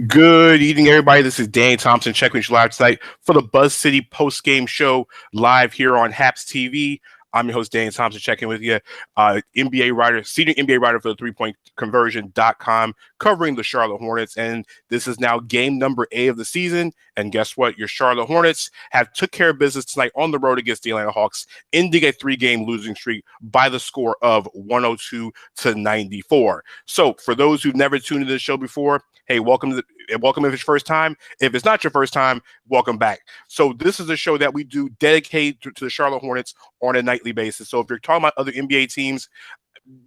Good evening, everybody. This is Danny Thompson checking with you live tonight for the BuzzCity post-game show live here on Happs TV. I'm your host, Danny Thompson, checking with you. NBA writer, senior NBA writer for the threepointconversion.com, covering the Charlotte Hornets. And this is now game number 8 of the season. And guess what? Your Charlotte Hornets have took care of business tonight on the road against the Atlanta Hawks, ending a 3-game losing streak by the score of 102-94. So for those who've never tuned into the show before, hey, welcome if it's your first time. If it's not your first time, welcome back. So this is a show that we do dedicated to the Charlotte Hornets on a nightly basis. So if you're talking about other NBA teams,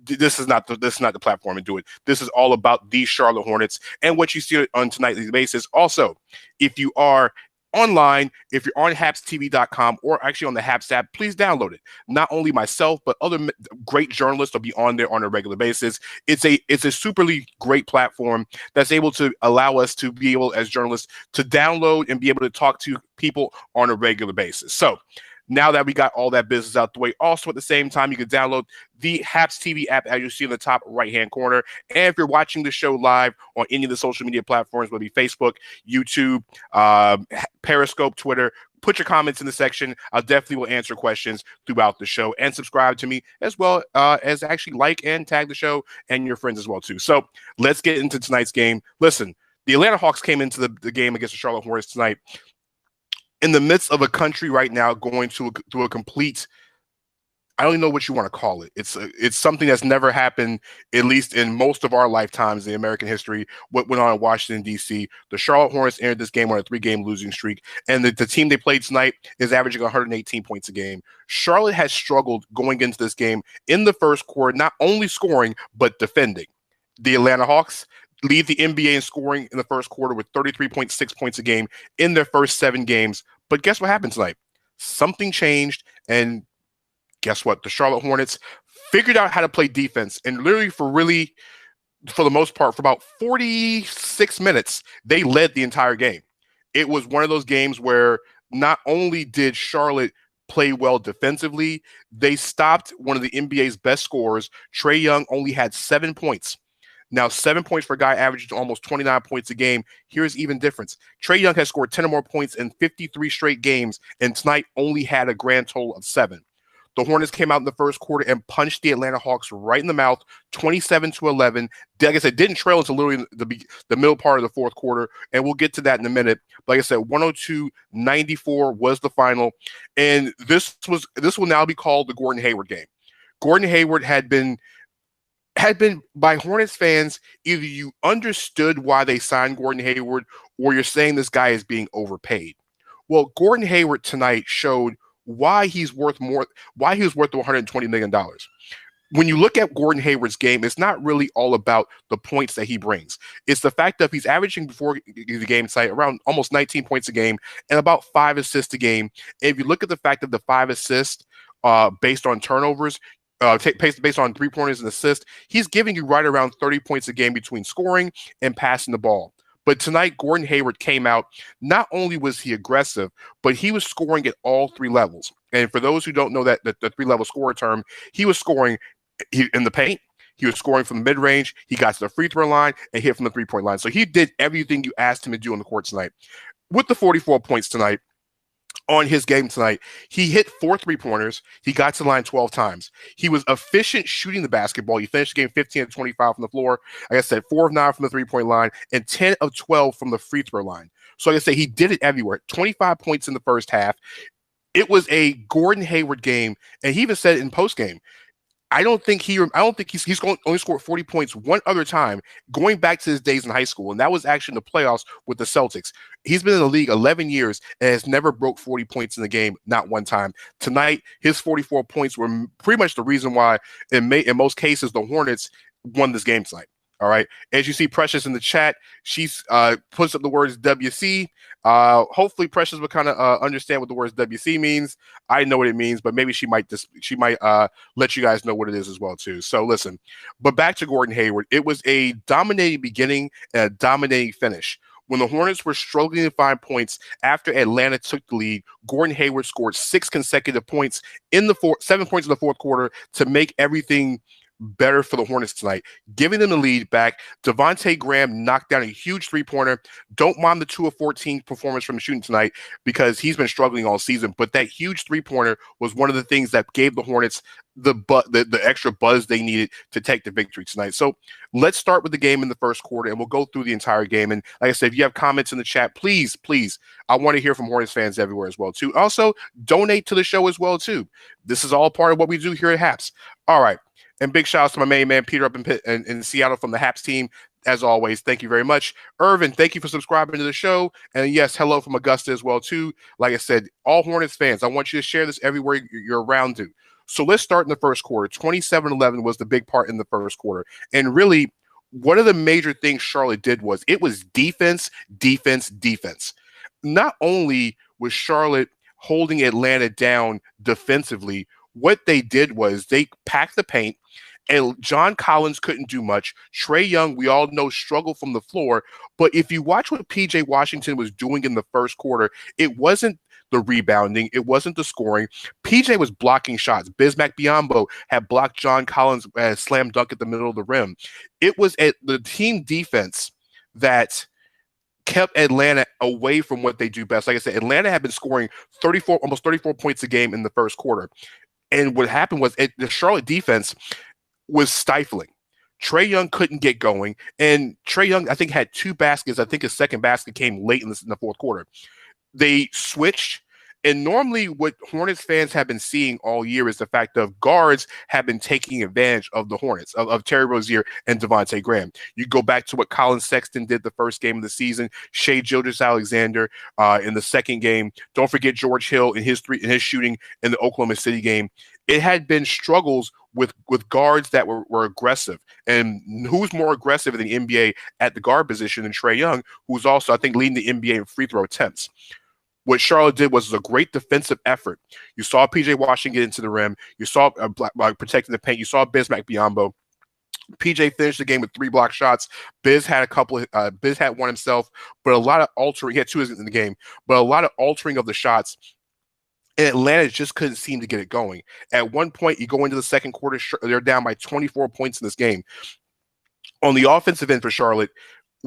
this is not the platform to do it. This is all about the Charlotte Hornets and what you see on tonightly basis. Also, if you are online, if you're on happstv.com or actually on the Happs app, please download it. Not only myself, but other great journalists will be on there on a regular basis. It's a superly great platform that's able to allow us to be able, as journalists, to download and be able to talk to people on a regular basis. So now that we got all that business out the way, also at the same time, you can download the Happs TV app, as you see in the top right-hand corner. And if you're watching the show live on any of the social media platforms, whether it be Facebook, YouTube, Periscope, Twitter, put your comments in the section. I definitely will answer questions throughout the show, and subscribe to me as well as actually like and tag the show and your friends as well too. So let's get into tonight's game. Listen, the Atlanta Hawks came into the game against the Charlotte Hornets tonight in the midst of a country right now going through a complete, I don't even know what you want to call it. It's something that's never happened, at least in most of our lifetimes in American history. What went on in Washington, D.C. The Charlotte Hornets entered this game on a 3-game losing streak, and the team they played tonight is averaging 118 points a game. Charlotte has struggled going into this game in the first quarter, not only scoring, but defending. The Atlanta Hawks lead the NBA in scoring in the first quarter with 33.6 points a game in their first 7 games. But guess what happened tonight? Something changed, and guess what? The Charlotte Hornets figured out how to play defense, and literally for the most part, for about 46 minutes, they led the entire game. It was one of those games where not only did Charlotte play well defensively, they stopped one of the NBA's best scorers. Trae Young only had 7 points. Now, 7 points for a guy averaging almost 29 points a game. Here's even difference. Trae Young has scored 10 or more points in 53 straight games, and tonight only had a grand total of 7. The Hornets came out in the first quarter and punched the Atlanta Hawks right in the mouth, 27-11. Like I said, didn't trail until literally the middle part of the fourth quarter, and we'll get to that in a minute. Like I said, 102-94 was the final, and this will now be called the Gordon Hayward game. Gordon Hayward had been by Hornets fans, either you understood why they signed Gordon Hayward or you're saying this guy is being overpaid. Well, Gordon Hayward tonight showed why he was worth $120 million. When you look at Gordon Hayward's game, it's not really all about the points that he brings. It's the fact that he's averaging before the game tonight around almost 19 points a game and about 5 assists a game. And if you look at the fact that the 5 assists based on turnovers, based on 3-pointers and assists, he's giving you right around 30 points a game between scoring and passing the ball. But tonight, Gordon Hayward came out. Not only was he aggressive, but he was scoring at all 3 levels. And for those who don't know that the 3-level scorer term, he was scoring in the paint, he was scoring from the mid-range, he got to the free throw line, and hit from the 3-point line. So he did everything you asked him to do on the court tonight. With the 44 points tonight, on his game tonight, he hit 4 3-pointers. He got to the line 12 times. He was efficient shooting the basketball. He finished the game 15 of 25 from the floor. Like I said, 4 of 9 from the 3-point line and 10 of 12 from the free throw line. So like I say, he did it everywhere. 25 points in the first half. It was a Gordon Hayward game, and he even said it in post game. I don't think he's only scored 40 points one other time going back to his days in high school, and that was actually in the playoffs with the Celtics. He's been in the league 11 years and has never broke 40 points in the game, not one time. Tonight, his 44 points were pretty much the reason why, in most cases, the Hornets won this game tonight. All right. As you see Precious in the chat, she's puts up the words WC. Hopefully Precious will kind of understand what the words WC means. I know what it means, but maybe she might let you guys know what it is as well too. So listen, but back to Gordon Hayward. It was a dominating beginning and a dominating finish. When the Hornets were struggling to find points after Atlanta took the lead, Gordon Hayward scored 6 consecutive points 7 points in the fourth quarter to make everything better for the Hornets tonight, giving them the lead back. Devontae Graham knocked down a huge three-pointer. Don't mind the 2 of 14 performance from shooting tonight because he's been struggling all season, but that huge three-pointer was one of the things that gave the Hornets the extra buzz they needed to take the victory tonight. So let's start with the game in the first quarter, and we'll go through the entire game. And like I said, if you have comments in the chat, please, I want to hear from Hornets fans everywhere as well, too. Also, donate to the show as well, too. This is all part of what we do here at Happs. All right. And big shout outs to my main man, Peter, up in Seattle from the Happs team. As always, thank you very much. Irvin, thank you for subscribing to the show. And yes, hello from Augusta as well, too. Like I said, all Hornets fans, I want you to share this everywhere you're around to. So let's start in the first quarter. 27-11 was the big part in the first quarter. And really, one of the major things Charlotte did was it was defense, defense, defense. Not only was Charlotte holding Atlanta down defensively, what they did was they packed the paint, and John Collins couldn't do much. Trae Young, we all know, struggled from the floor. But if you watch what P.J. Washington was doing in the first quarter, it wasn't the rebounding. It wasn't the scoring. PJ was blocking shots. Bismack Biyombo had blocked John Collins' slam dunk at the middle of the rim. It was the team defense that kept Atlanta away from what they do best. Like I said, Atlanta had been scoring almost 34 points a game in the first quarter. And what happened was the Charlotte defense was stifling. Trae Young couldn't get going. And Trae Young, I think, had 2 baskets. I think his second basket came late in the fourth quarter. They switched. And normally what Hornets fans have been seeing all year is the fact of guards have been taking advantage of the Hornets, of Terry Rozier and Devontae Graham. You go back to what Colin Sexton did the first game of the season, Shai Gilgeous-Alexander in the second game. Don't forget George Hill in his shooting in the Oklahoma City game. It had been struggles with guards that were aggressive. And who's more aggressive in the NBA at the guard position than Trae Young, who's also, I think, leading the NBA in free throw attempts. What Charlotte did was a great defensive effort. You saw P.J. Washington get into the rim. You saw protecting the paint. You saw Bismack Biyombo. P.J. finished the game with 3 block shots. Biz had Biz had one himself, but a lot of altering. He had 2 in the game, but a lot of altering of the shots. And Atlanta just couldn't seem to get it going. At one point, you go into the second quarter, they're down by 24 points in this game. On the offensive end for Charlotte,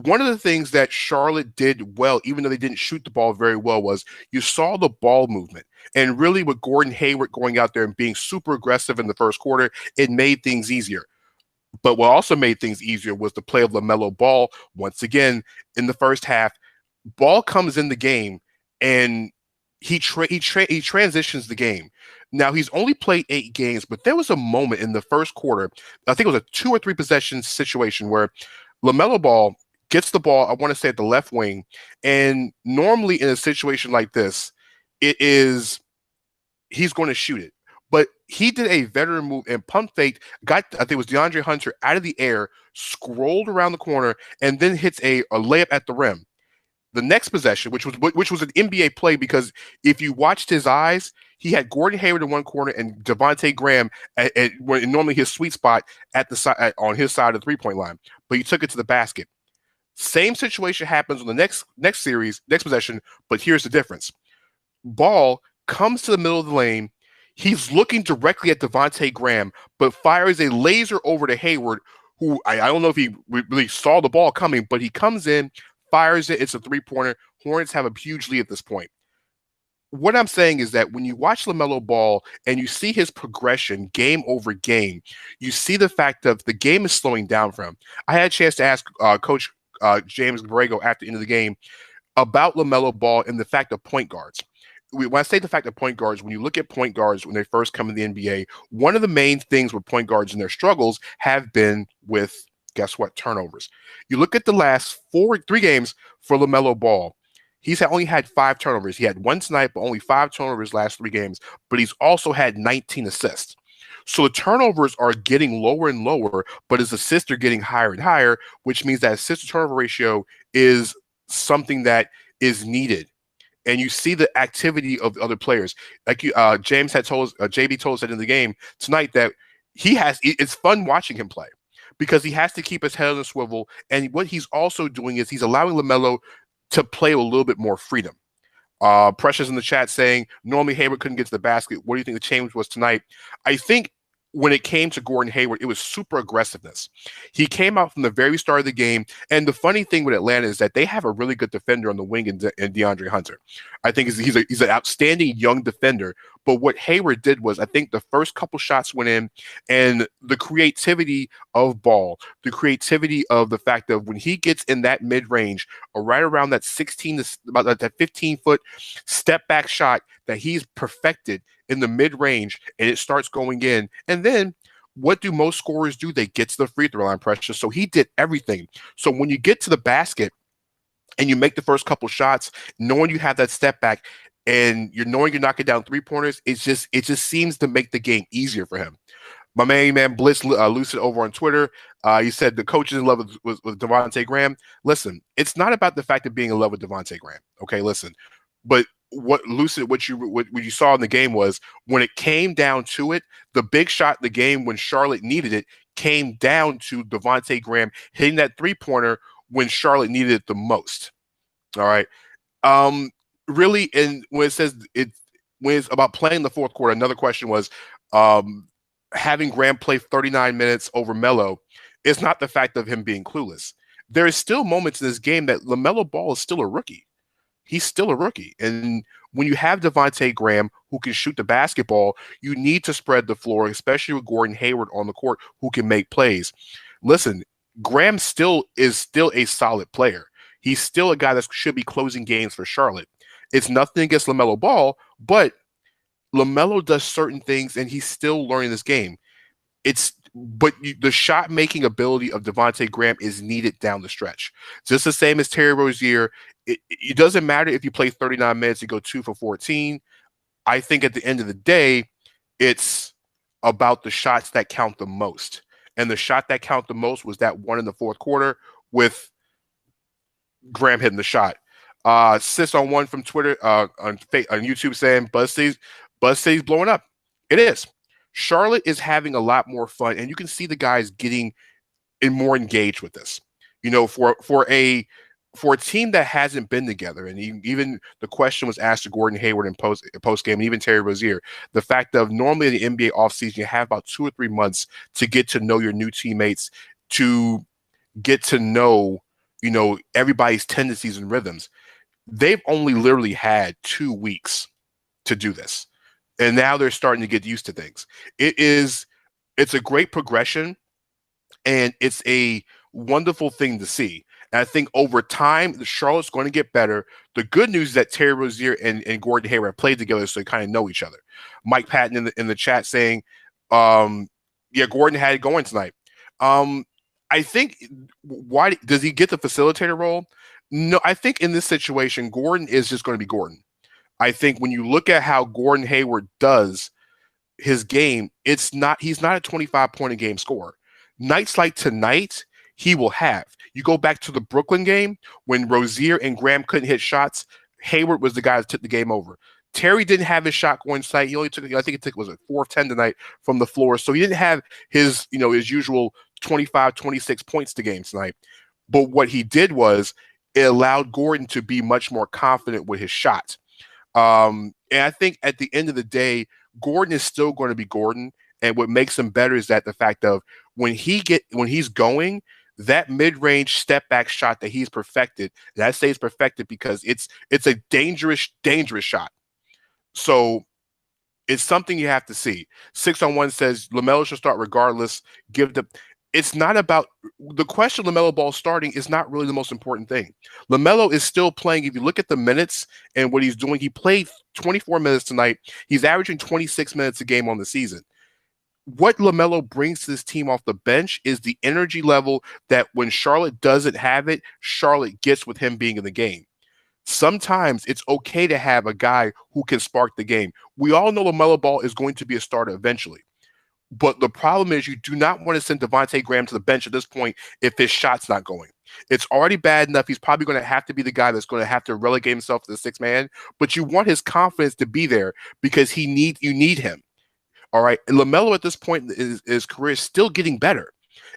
one of the things that Charlotte did well, even though they didn't shoot the ball very well, was you saw the ball movement. And really with Gordon Hayward going out there and being super aggressive in the first quarter, it made things easier. But what also made things easier was the play of LaMelo Ball. Once again, in the first half, Ball comes in the game and he transitions the game. Now, he's only played 8 games, but there was a moment in the first quarter, I think it was a 2 or 3 possession situation where LaMelo Ball gets the ball, I want to say at the left wing, and normally in a situation like this, he's going to shoot it. But he did a veteran move and pump faked, I think it was DeAndre Hunter out of the air, scrolled around the corner, and then hits a layup at the rim. The next possession, which was an NBA play, because if you watched his eyes, he had Gordon Hayward in one corner and Devontae Graham at normally his sweet spot at the side on his side of the 3-point line, but he took it to the basket. Same situation happens on the next possession, but here's the difference. Ball comes to the middle of the lane. He's looking directly at Devontae Graham, but fires a laser over to Hayward, who I don't know if he really saw the ball coming, but he comes in, fires it. It's a 3-pointer. Hornets have a huge lead at this point. What I'm saying is that when you watch LaMelo Ball and you see his progression game over game, you see the fact of the game is slowing down for him. I had a chance to ask Coach James Borrego after the end of the game about LaMelo Ball and the fact of point guards. When I say the fact of point guards, when you look at point guards when they first come in the NBA, one of the main things with point guards and their struggles have been with, guess what, turnovers. You look at the last 3 games for LaMelo Ball. He's only had 5 turnovers. He had 1 tonight, but only 5 turnovers last 3 games. But he's also had 19 assists. So the turnovers are getting lower and lower, but his assists are getting higher and higher, which means that assist-to-turnover ratio is something that is needed. And you see the activity of the other players. Like James had told us, JB told us at the end of the game tonight that it's fun watching him play because he has to keep his head on the swivel. And what he's also doing is he's allowing LaMelo to play with a little bit more freedom. Precious in the chat saying, normally Hayward couldn't get to the basket. What do you think the change was tonight? I think when it came to Gordon Hayward, it was super aggressiveness. He came out from the very start of the game. And the funny thing with Atlanta is that they have a really good defender on the wing in DeAndre Hunter. I think he's an outstanding young defender. But what Hayward did was, I think the first couple shots went in, and the creativity of ball, the creativity of the fact that when he gets in that mid-range, or right around that 16 to about that 15-foot step back shot that he's perfected in the mid-range, and it starts going in. And then what do most scorers do? They get to the free throw line pressure. So he did everything. So when you get to the basket and you make the first couple shots, knowing you have that step back and you're knowing you're knocking down 3-pointers, it just seems to make the game easier for him. My main man Bliss Lucid over on Twitter, he said the coach is in love with Devontae Graham. Listen, it's not about the fact of being in love with Devontae Graham. Okay, listen, but what you saw in the game was when it came down to it, the big shot in the game when Charlotte needed it came down to Devontae Graham hitting that 3-pointer when Charlotte needed it the most. All right. Really, and when it's about playing the fourth quarter, another question was having Graham play 39 minutes over Melo. It's not the fact of him being clueless. There is still moments in this game that LaMelo Ball is still a rookie. He's still a rookie. And when you have Devontae Graham who can shoot the basketball, you need to spread the floor, especially with Gordon Hayward on the court who can make plays. Listen, Graham is still a solid player. He's still a guy that should be closing games for Charlotte. It's nothing against LaMelo Ball, but LaMelo does certain things and he's still learning this game. The shot-making ability of Devontae Graham is needed down the stretch. Just the same as Terry Rozier. It doesn't matter if you play 39 minutes and go 2 for 14. I think at the end of the day, it's about the shots that count the most. And the shot that counted the most was that one in the fourth quarter with Graham hitting the shot. Sis on one from Twitter, on YouTube saying BuzzCity's blowing up. It is. Charlotte is having a lot more fun, and you can see the guys getting more engaged with this. You know, for a team that hasn't been together, and even the question was asked to Gordon Hayward in post game, and even Terry Rozier, the fact of normally in the NBA offseason, you have about 2 or 3 months to get to know your new teammates, to get to know, you know, everybody's tendencies and rhythms. They've only literally had 2 weeks to do this. And now they're starting to get used to things. It's a great progression, and it's a wonderful thing to see. And I think over time, the Charlotte's going to get better. The good news is that Terry Rozier and Gordon Hayward have played together, so they kind of know each other. Mike Patton in the chat saying, yeah, Gordon had it going tonight. I think, why does he get the facilitator role? No, I think in this situation, Gordon is just going to be Gordon. I think when you look at how Gordon Hayward does his game, he's not a 25-point-a-game scorer. Nights like tonight, he will have. You go back to the Brooklyn game when Rozier and Graham couldn't hit shots, Hayward was the guy that took the game over. Terry didn't have his shot going tonight. He only took, I think it took, was it 4 of 10 tonight from the floor. So he didn't have his usual 25, 26 points to game tonight. But what he did was it allowed Gordon to be much more confident with his shots. And I think at the end of the day, Gordon is still going to be Gordon. And what makes him better is that the fact of when he's going, that mid-range step-back shot that he's perfected, and I say it's perfected because it's a dangerous, dangerous shot. So it's something you have to see. 6-on-1 says LaMelo should start regardless. It's not about the question. LaMelo Ball starting is not really the most important thing. LaMelo is still playing. If you look at the minutes and what he's doing, he played 24 minutes tonight. He's averaging 26 minutes a game on the season. What LaMelo brings to this team off the bench is the energy level that when Charlotte doesn't have it, Charlotte gets with him being in the game. Sometimes it's okay to have a guy who can spark the game. We all know LaMelo Ball is going to be a starter eventually. But the problem is you do not want to send Devontae Graham to the bench at this point if his shot's not going. It's already bad enough. He's probably going to have to be the guy that's going to have to relegate himself to the 6th man. But you want his confidence to be there because you need him. All right. And LaMelo at this point in his career is still getting better.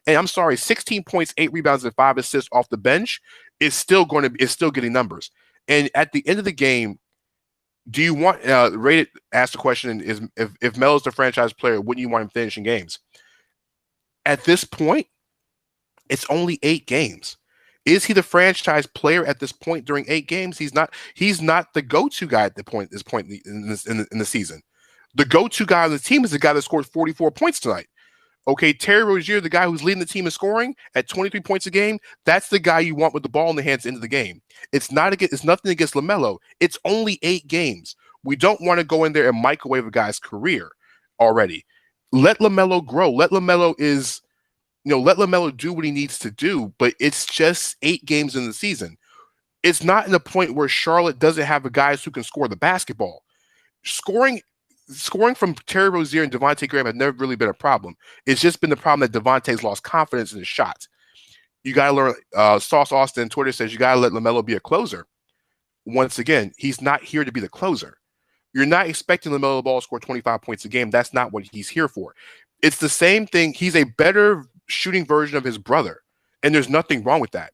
And I'm sorry, 16 points, 8 rebounds, and 5 assists off the bench is still getting numbers. And at the end of the game, Do you want Rated asked the question is if Melo's the franchise player, wouldn't you want him finishing games? At this point, it's only 8 games. Is he the franchise player at this point during 8 games? He's not. He's not the go-to guy at this point in the season. The go-to guy on the team is the guy that scored 44 points tonight. Okay, Terry Rozier, the guy who's leading the team in scoring at 23 points a game, that's the guy you want with the ball in the hands into the game. It's nothing against LaMelo. It's only 8 games. We don't want to go in there and microwave a guy's career already. Let LaMelo grow. Let LaMelo do what he needs to do, but it's just 8 games in the season. It's not in the point where Charlotte doesn't have the guys who can score the basketball. Scoring from Terry Rozier and Devontae Graham has never really been a problem. It's just been the problem that Devontae's lost confidence in his shots. You got to learn. Sauce Austin on Twitter says you got to let LaMelo be a closer. Once again, he's not here to be the closer. You're not expecting LaMelo Ball to score 25 points a game. That's not what he's here for. It's the same thing. He's a better shooting version of his brother, and there's nothing wrong with that.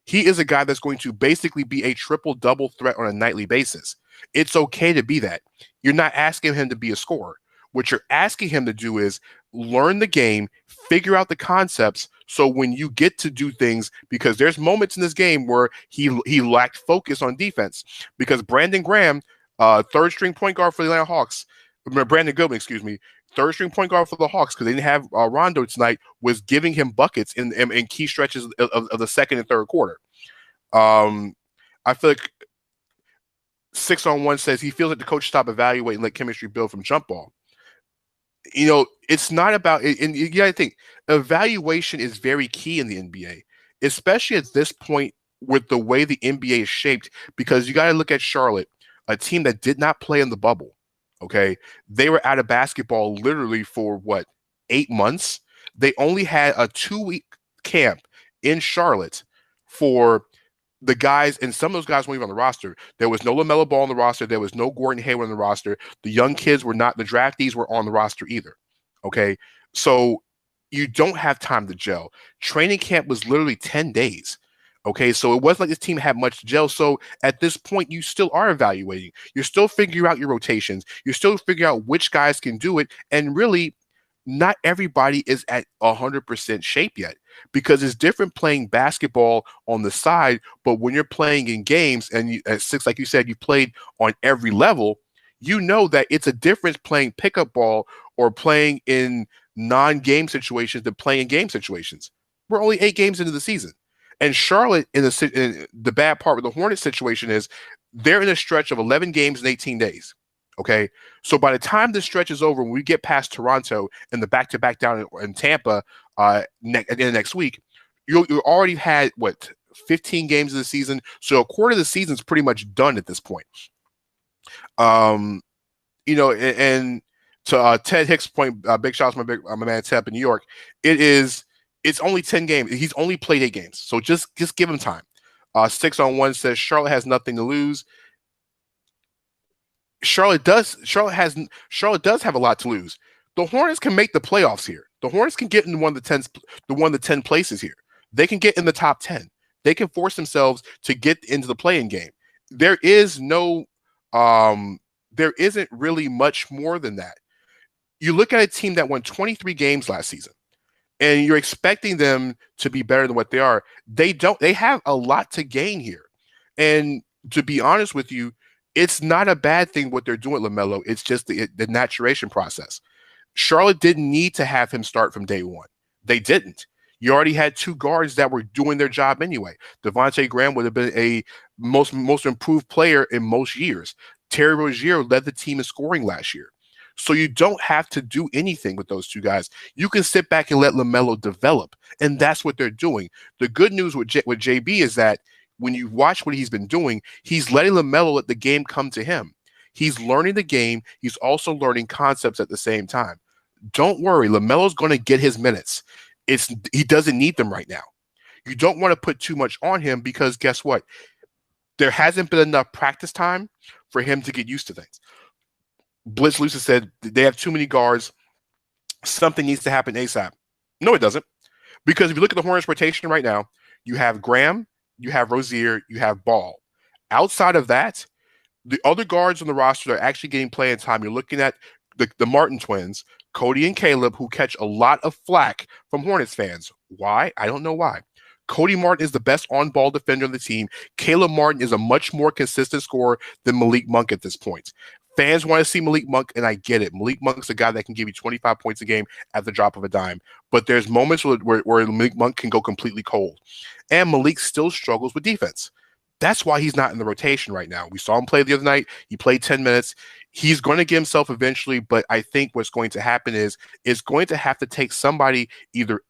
He is a guy that's going to basically be a triple-double threat on a nightly basis. It's okay to be that. You're not asking him to be a scorer. What you're asking him to do is learn the game, figure out the concepts, so when you get to do things, because there's moments in this game where he lacked focus on defense, because Brandon Graham, third-string point guard for the Atlanta Hawks, Brandon Goodman, excuse me, third-string point guard for the Hawks, because they didn't have Rondo tonight, was giving him buckets in key stretches of the second and third quarter. I feel like 6-on-1 says he feels like the coach stopped evaluating, let chemistry build from jump ball. It's not about it. And you got to think, evaluation is very key in the NBA, especially at this point with the way the NBA is shaped, because you got to look at Charlotte, a team that did not play in the bubble. Okay. They were out of basketball literally for 8 months. They only had a 2-week camp in Charlotte for the guys, and some of those guys weren't even on the roster. There was no LaMelo Ball on the roster. There was no Gordon Hayward on the roster. The young kids were not, the draftees were on the roster either. Okay. So you don't have time to gel. Training camp was literally 10 days. Okay. So it wasn't like this team had much to gel. So at this point, you still are evaluating. You're still figuring out your rotations. You're still figuring out which guys can do it. And really, not everybody is at 100% shape yet, because it's different playing basketball on the side. But when you're playing in games, and at 6, like you said, you played on every level, you know that it's a difference playing pickup ball or playing in non-game situations than playing in game situations. We're only 8 games into the season. And Charlotte, in the bad part with the Hornets situation is they're in a stretch of 11 games in 18 days. Okay, so by the time this stretch is over, when we get past Toronto and the back-to-back down in Tampa at the end of next week, you already had 15 games of the season. So a quarter of the season is pretty much done at this point. And to Ted Hicks' point, big shout out to my man Ted in New York. It's only 10 games. He's only played 8 games, so just give him time. 6-on-1 says Charlotte has nothing to lose. Charlotte does have a lot to lose. The Hornets can make the playoffs here. The Hornets can get in one of the 10 places here. They can get in the top 10. They can force themselves to get into the play-in game. There isn't really much more than that. You look at a team that won 23 games last season, and you're expecting them to be better than what they are. They don't. They have a lot to gain here. And to be honest with you, it's not a bad thing what they're doing with LaMelo. It's just the maturation process. Charlotte didn't need to have him start from day one. They didn't. You already had 2 guards that were doing their job anyway. Devontae Graham would have been a most improved player in most years. Terry Rozier led the team in scoring last year. So you don't have to do anything with those 2 guys. You can sit back and let LaMelo develop, and that's what they're doing. The good news with JB is that when you watch what he's been doing, he's letting LaMelo let the game come to him. He's learning the game. He's also learning concepts at the same time. Don't worry, LaMelo's going to get his minutes. He doesn't need them right now. You don't want to put too much on him, because guess what? There hasn't been enough practice time for him to get used to things. Blitz Lucis said they have too many guards. Something needs to happen ASAP. No, it doesn't. Because if you look at the Hornets rotation right now, you have Graham, you have Rozier, you have Ball. Outside of that, The other guards on the roster that are actually getting playing time, you're looking at the Martin twins, Cody and Caleb, who catch a lot of flack from Hornets fans. Why? I don't know why. Cody Martin is the best on-ball defender on the team. Caleb Martin is a much more consistent scorer than Malik Monk at this point. Fans want to see Malik Monk, and I get it. Malik Monk's a guy that can give you 25 points a game at the drop of a dime. But there's moments where Malik Monk can go completely cold. And Malik still struggles with defense. That's why he's not in the rotation right now. We saw him play the other night. He played 10 minutes. He's going to get himself eventually, but I think what's going to happen is it's going to have to take somebody either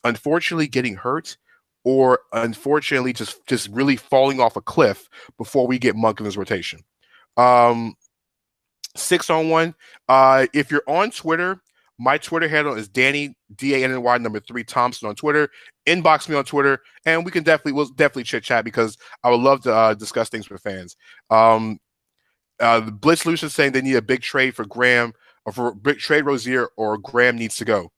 unfortunately getting hurt or unfortunately just really falling off a cliff before we get Monk in this rotation. 6-on-1. If you're on Twitter, my Twitter handle is Danny DANNY number 3 Thompson on Twitter. Inbox me on Twitter, and we'll definitely chit chat because I would love to discuss things with fans. The Blitz Lucian saying they need a big trade for Graham or for big trade Rozier or Graham needs to go.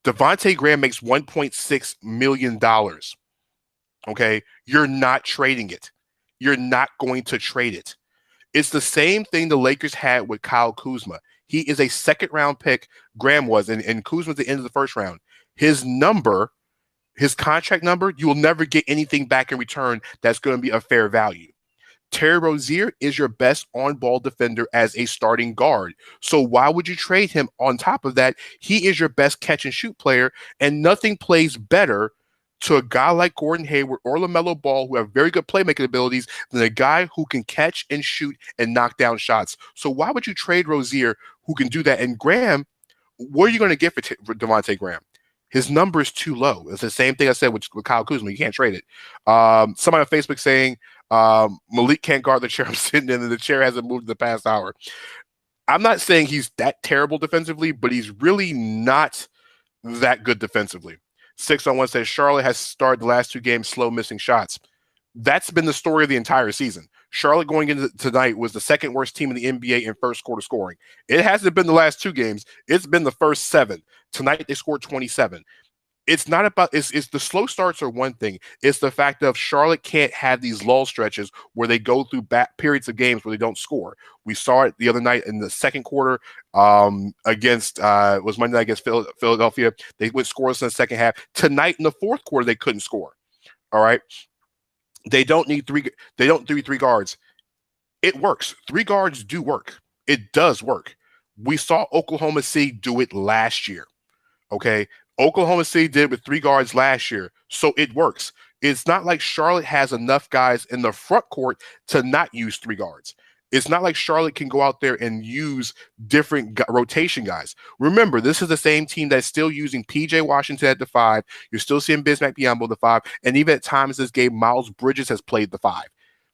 Devontae Graham makes $1.6 million. Okay, you're not trading it. You're not going to trade it. It's the same thing the Lakers had with Kyle Kuzma. He is a second-round pick, Graham was, and Kuzma's the end of the first round. His contract number, you will never get anything back in return that's going to be a fair value. Terry Rozier is your best on-ball defender as a starting guard. So why would you trade him? On top of that, he is your best catch-and-shoot player, and nothing plays better to a guy like Gordon Hayward or LaMelo Ball, who have very good playmaking abilities, than a guy who can catch and shoot and knock down shots. So why would you trade Rozier, who can do that? And Graham, what are you going to get for Devontae Graham? His number is too low. It's the same thing I said with Kyle Kuzma. You can't trade it. Somebody on Facebook saying Malik can't guard the chair I'm sitting in, and the chair hasn't moved in the past hour. I'm not saying he's that terrible defensively, but he's really not that good defensively. 6-on-1 says Charlotte has started the last 2 games slow, missing shots. That's been the story of the entire season. Charlotte going into tonight was the second worst team in the NBA in first quarter scoring. It hasn't been the last 2 games. It's been the first 7. Tonight they scored 27. It's not about it's the slow starts are one thing. It's the fact of Charlotte can't have these lull stretches where they go through periods of games where they don't score. We saw it the other night in the second quarter against was Monday night against Philadelphia. They went scoreless in the second half. Tonight in the fourth quarter they couldn't score. All right. They don't need 3 guards. It works. 3 guards do work. It does work. We saw Oklahoma City do it last year. Okay. Oklahoma City did with 3 guards last year, so it works. It's not like Charlotte has enough guys in the front court to not use 3 guards. It's not like Charlotte can go out there and use different rotation guys. Remember, this is the same team that's still using P.J. Washington at the 5. You're still seeing Bismack Biyombo the 5, and even at times this game, Miles Bridges has played the 5.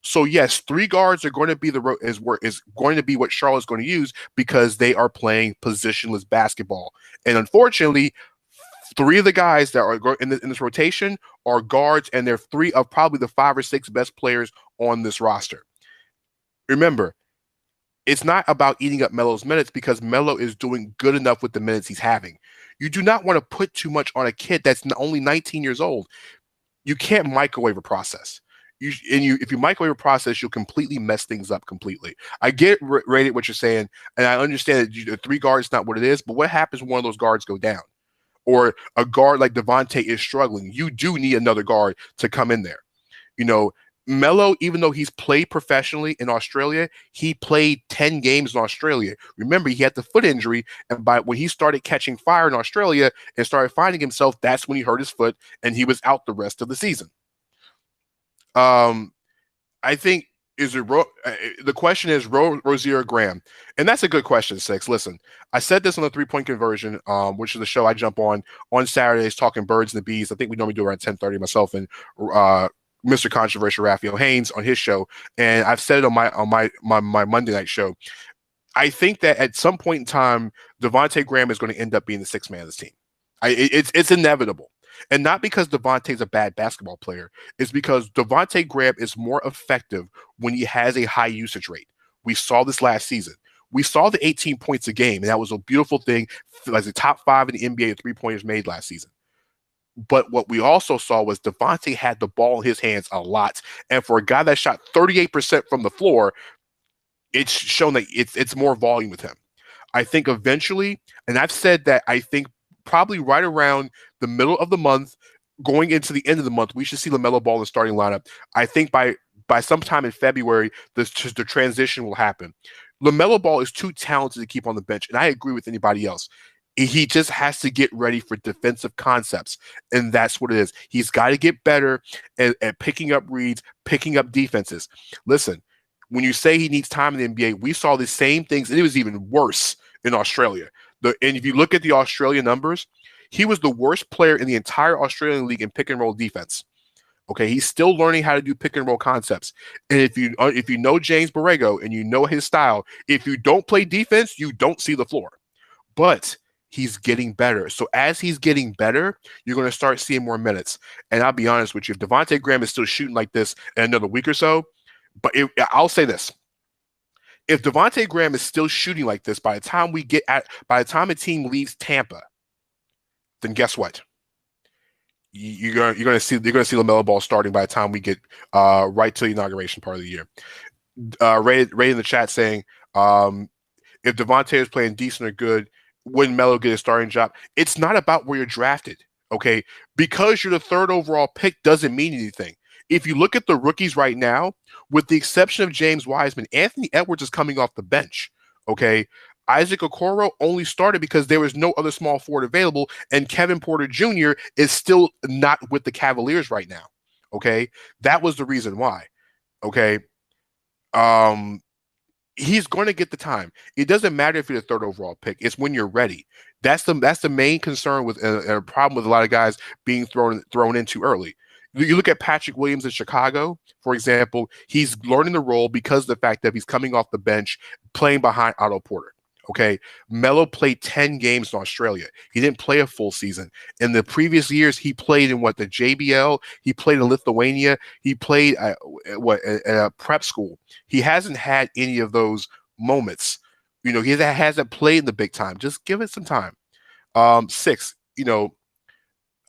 So yes, 3 guards are going to be going to be what Charlotte's going to use because they are playing positionless basketball, and unfortunately, 3 of the guys that are in this rotation are guards, and they're 3 of probably the 5 or 6 best players on this roster. Remember, it's not about eating up Melo's minutes because Melo is doing good enough with the minutes he's having. You do not want to put too much on a kid that's only 19 years old. You can't microwave a process. If you microwave a process, you'll completely mess things up completely. I get rated what you're saying, and I understand that 3 guards is not what it is, but what happens when one of those guards go down? Or a guard like Devontae is struggling. You do need another guard to come in there. You know, Melo, even though he's played professionally in Australia, he played 10 games in Australia. Remember, he had the foot injury, and when he started catching fire in Australia and started finding himself, that's when he hurt his foot, and he was out the rest of the season. I think the question is Rozier or Graham, and that's a good question. 6. Listen, I said this on the 3-point conversion, which is the show I jump on Saturdays, talking birds and the bees. I think we normally do around 10:30. Myself and Mr. Controversial Raphael Haynes on his show, and I've said it on my Monday night show. I think that at some point in time, Devontae Graham is going to end up being the 6th man of this team. It's inevitable. And not because Devontae's a bad basketball player. It's because Devontae Graham is more effective when he has a high usage rate. We saw this last season. We saw the 18 points a game, and that was a beautiful thing. Like the top 5 in the NBA of 3-pointers made last season. But what we also saw was Devontae had the ball in his hands a lot. And for a guy that shot 38% from the floor, it's shown that it's more volume with him. I think eventually, and I've said that I think probably right around the middle of the month, going into the end of the month, we should see LaMelo Ball in the starting lineup. I think by sometime in February, the transition will happen. LaMelo Ball is too talented to keep on the bench, and I agree with anybody else. He just has to get ready for defensive concepts, and that's what it is. He's got to get better at picking up reads, picking up defenses. Listen, when you say he needs time in the NBA, we saw the same things, and it was even worse in Australia. And if you look at the Australian numbers, he was the worst player in the entire Australian league in pick and roll defense. Okay, he's still learning how to do pick and roll concepts. And if you know James Borrego and you know his style, if you don't play defense, you don't see the floor. But he's getting better. So as he's getting better, you're going to start seeing more minutes. And I'll be honest with you, if Devontae Graham is still shooting like this in another week or so, I'll say this. If Devontae Graham is still shooting like this by the time a team leaves Tampa, then guess what? You're gonna see LaMelo Ball starting by the time we get right to the inauguration part of the year. Ray in the chat saying, if Devontae is playing decent or good, wouldn't Melo get a starting job? It's not about where you're drafted, okay? Because you're the third overall pick doesn't mean anything. If you look at the rookies right now, with the exception of James Wiseman, Anthony Edwards is coming off the bench, okay? Isaac Okoro only started because there was no other small forward available, and Kevin Porter Jr. is still not with the Cavaliers right now, okay? That was the reason why, okay? He's going to get the time. It doesn't matter if you're the third overall pick. It's when you're ready. That's the main concern with a problem with a lot of guys being thrown in too early. You look at Patrick Williams in Chicago, for example, he's learning the role because of the fact that he's coming off the bench, playing behind Otto Porter. Okay, Melo played 10 games in Australia. He didn't play a full season. In the previous years, he played in the JBL. He played in Lithuania. He played at a prep school. He hasn't had any of those moments. He hasn't played in the big time. Just give it some time. 6.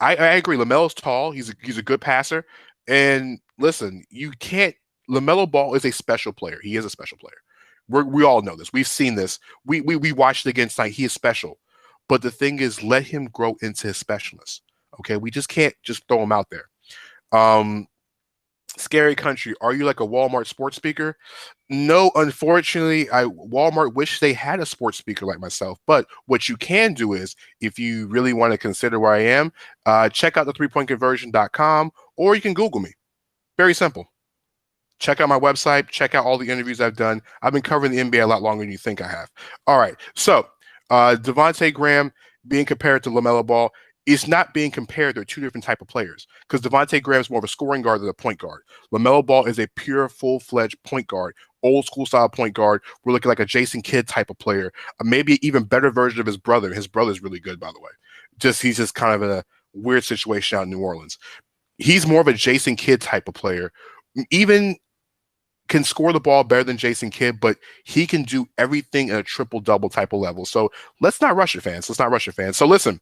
I agree. LaMelo's tall. He's a good passer. And listen, you can't. LaMelo Ball is a special player. He is a special player. We all know this. We've seen this. We watched it against tonight. He is special. But the thing is, let him grow into his specialness. Okay, we just can't just throw him out there. Scary Country, are you like a Walmart sports speaker? No, unfortunately, Walmart wish they had a sports speaker like myself. But what you can do is, if you really want to consider where I am, check out the 3pointconversion.com, or you can Google me. Very simple. Check out my website. Check out all the interviews I've done. I've been covering the NBA a lot longer than you think I have. All right. So Devontae Graham being compared to LaMelo Ball is not being compared. They're two different type of players, because Devontae Graham is more of a scoring guard than a point guard. LaMelo Ball is a pure, full-fledged point guard, old school style point guard. We're looking like a Jason Kidd type of player, maybe even better version of his brother. His brother's really good, by the way. He's just kind of in a weird situation out in New Orleans. He's more of a Jason Kidd type of player. Even can score the ball better than Jason Kidd, but he can do everything at a triple-double type of level. So let's not rush it, fans. So listen,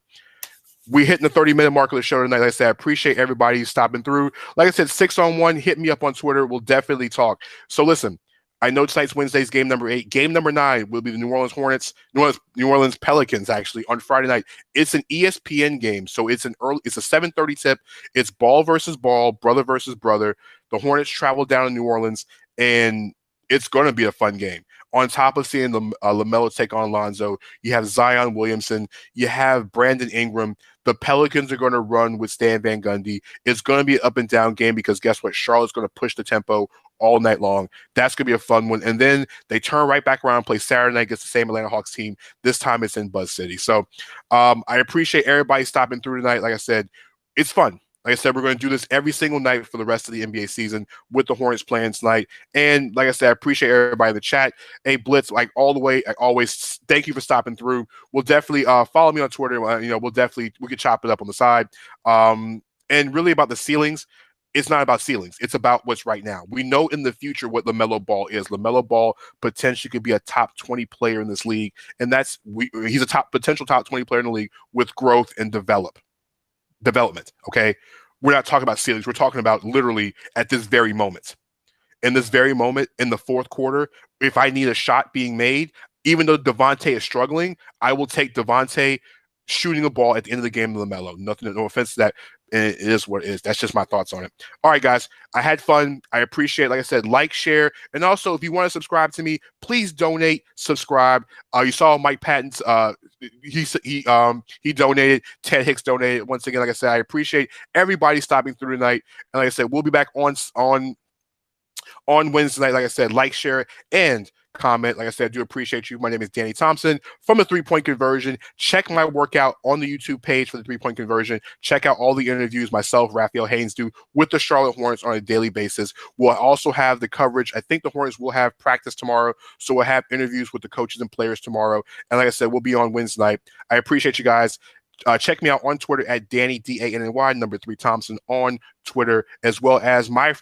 we're hitting the 30-minute mark of the show tonight. Like I said, I appreciate everybody stopping through. Like I said, 6-on-1, hit me up on Twitter. We'll definitely talk. So listen, I know tonight's Wednesday's game number 8. Game number 9 will be the New Orleans Pelicans, actually, on Friday night. It's an ESPN game, so it's a 7:30 tip. It's ball versus ball, brother versus brother. The Hornets travel down to New Orleans, and it's going to be a fun game. On top of seeing LaMelo take on Lonzo, you have Zion Williamson, you have Brandon Ingram. The Pelicans are going to run with Stan Van Gundy. It's going to be an up-and-down game because guess what? Charlotte's going to push the tempo all night long. That's going to be a fun one. And then they turn right back around and play Saturday night against the same Atlanta Hawks team. This time it's in BuzzCity. So I appreciate everybody stopping through tonight. Like I said, it's fun. Like I said, we're going to do this every single night for the rest of the NBA season with the Hornets playing tonight. And like I said, I appreciate everybody in the chat. Hey, Blitz, like all the way, I always thank you for stopping through. We'll definitely follow me on Twitter. We can chop it up on the side. And really about the ceilings, it's not about ceilings. It's about what's right now. We know in the future what LaMelo Ball is. LaMelo Ball potentially could be a top 20 player in this league. And he's a potential top 20 player in the league with growth and development. Okay. We're not talking about ceilings. We're talking about literally at this very moment. in this very moment in the fourth quarter, if I need a shot being made, even though Devontae is struggling, I will take Devontae shooting the ball at the end of the game to LaMelo. Nothing, no offense to that. It is what it is. That's just my thoughts on it. All right, guys. I had fun. I appreciate it. Like I said, like, share, and also if you want to subscribe to me, please donate, subscribe. You saw Mike Patton's he donated. Ted Hicks donated. Once again, like I said, I appreciate everybody stopping through tonight. And like I said, we'll be back on Wednesday night. Like I said, like, share, and comment. Like I said, I do appreciate you. My name is Danny Thompson from the 3-Point Conversion. Check my workout on the YouTube page for the 3-Point Conversion. Check out all the interviews myself, Raphael Haynes, do with the Charlotte Hornets on a daily basis. We'll also have the coverage. I think the Hornets will have practice tomorrow, so we'll have interviews with the coaches and players tomorrow. And like I said, we'll be on Wednesday night. I appreciate you guys. Check me out on Twitter at Danny DANNY number 3 Thompson on Twitter, as well as my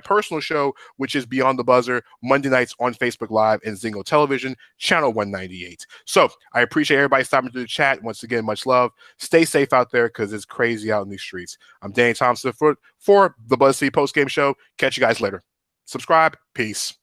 personal show, which is Beyond the Buzzer, Monday nights on Facebook Live and Zingo Television, channel 198. So I appreciate everybody stopping through the chat. Once again, much love. Stay safe out there because it's crazy out in these streets. I'm Danny Thompson for the BuzzCity postgame show. Catch you guys later. Subscribe. Peace.